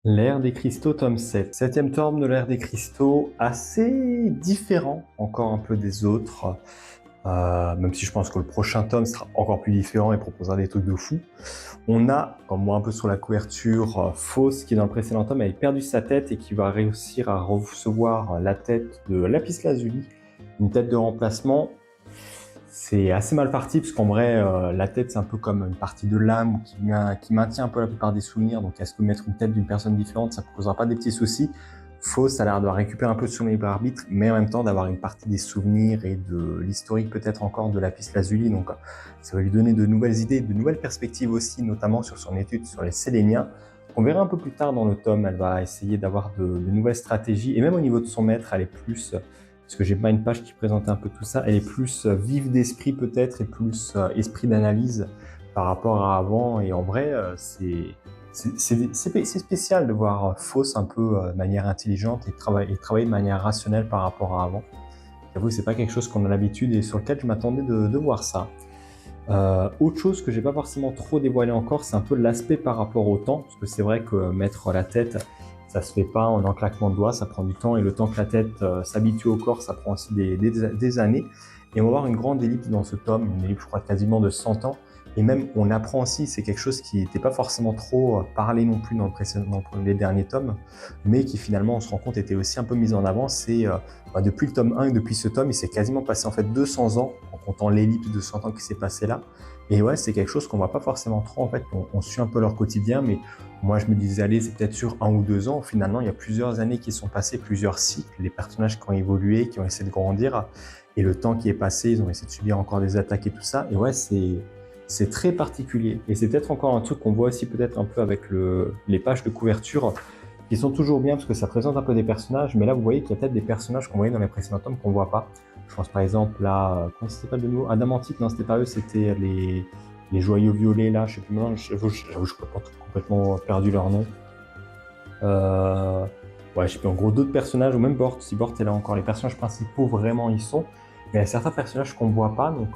L'ère des cristaux, tome 7. Septième tome de l'ère des cristaux, assez différent encore un peu des autres. Même si je pense que le prochain tome sera encore plus différent et proposera des trucs de fou. On a, comme moi un peu sur la couverture, Fausse qui dans le précédent tome avait perdu sa tête et qui va réussir à recevoir la tête de Lapis Lazuli, une tête de remplacement. C'est assez mal parti parce qu'en vrai, la tête c'est un peu comme une partie de l'âme qui maintient un peu la plupart des souvenirs. Donc est-ce que mettre une tête d'une personne différente, ça ne posera pas des petits soucis? Fausse a l'air de récupérer un peu de son libre arbitre, mais en même temps d'avoir une partie des souvenirs et de l'historique peut-être encore de Lapis Lazuli. Donc ça va lui donner de nouvelles idées, de nouvelles perspectives aussi, notamment sur son étude sur les Séléniens. On verra un peu plus tard dans le tome, elle va essayer d'avoir de nouvelles stratégies, et même au niveau de son maître, elle est plus, parce que j'ai pas une page qui présente un peu tout ça, elle est plus vive d'esprit peut-être, et plus esprit d'analyse par rapport à avant, et en vrai, c'est spécial de voir Fausse un peu de manière intelligente et travailler de manière rationnelle par rapport à avant. J'avoue, c'est pas quelque chose qu'on a l'habitude et sur lequel je m'attendais de voir ça. Autre chose que j'ai pas forcément trop dévoilé encore, c'est un peu l'aspect par rapport au temps, parce que c'est vrai que mettre la tête, ça se fait pas en un claquement de doigts, ça prend du temps, et le temps que la tête s'habitue au corps, ça prend aussi des années. Et on va avoir une grande ellipse dans ce tome, une ellipse je crois quasiment de 100 ans, et même on apprend aussi, c'est quelque chose qui n'était pas forcément trop parlé non plus dans les derniers tomes, mais qui finalement on se rend compte était aussi un peu mis en avant, c'est depuis le tome 1 et depuis ce tome, il s'est quasiment passé en fait 200 ans, en comptant l'ellipse de 100 ans qui s'est passé là. Et ouais, c'est quelque chose qu'on voit pas forcément trop, en fait, on suit un peu leur quotidien, mais moi je me disais, allez, c'est peut-être sur 1 ou 2 ans. Finalement, il y a plusieurs années qui sont passées, plusieurs cycles, les personnages qui ont évolué, qui ont essayé de grandir, et le temps qui est passé, ils ont essayé de subir encore des attaques et tout ça. Et ouais, c'est très particulier. Et c'est peut-être encore un truc qu'on voit aussi peut-être un peu avec les pages de couverture, qui sont toujours bien parce que ça présente un peu des personnages, mais là vous voyez qu'il y a peut-être des personnages qu'on voyait dans les précédents tomes qu'on voit pas. Je pense par exemple à, comment ça s'appelle de nouveau, Adamantite, non c'était pas eux, c'était les joyaux violets là, je sais plus maintenant, j'avoue je crois pas complètement perdu leur nom. Ouais, je sais plus, en gros d'autres personnages, ou même Bort, si Bort est là encore, les personnages principaux vraiment ils sont, mais il y a certains personnages qu'on voit pas, donc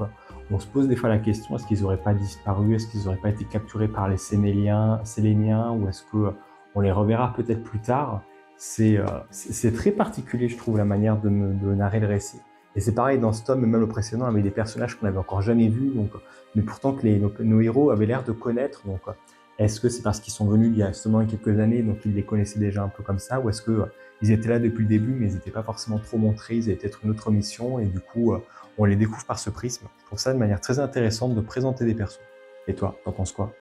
on se pose des fois la question, est-ce qu'ils auraient pas disparu, est-ce qu'ils auraient pas été capturés par les Séléniens, ou est-ce que on les reverra peut-être plus tard? C'est très particulier, je trouve, la manière de narrer le récit. Et c'est pareil dans ce tome, et même le précédent, avec des personnages qu'on n'avait encore jamais vus, donc, mais pourtant que nos héros avaient l'air de connaître. Donc, est-ce que c'est parce qu'ils sont venus il y a seulement quelques années, donc ils les connaissaient déjà un peu comme ça, ou est-ce que ils étaient là depuis le début, mais ils n'étaient pas forcément trop montrés, ils avaient peut-être une autre mission, et du coup, on les découvre par ce prisme. Je trouve ça de manière très intéressante de présenter des persos. Et toi, t'en penses quoi?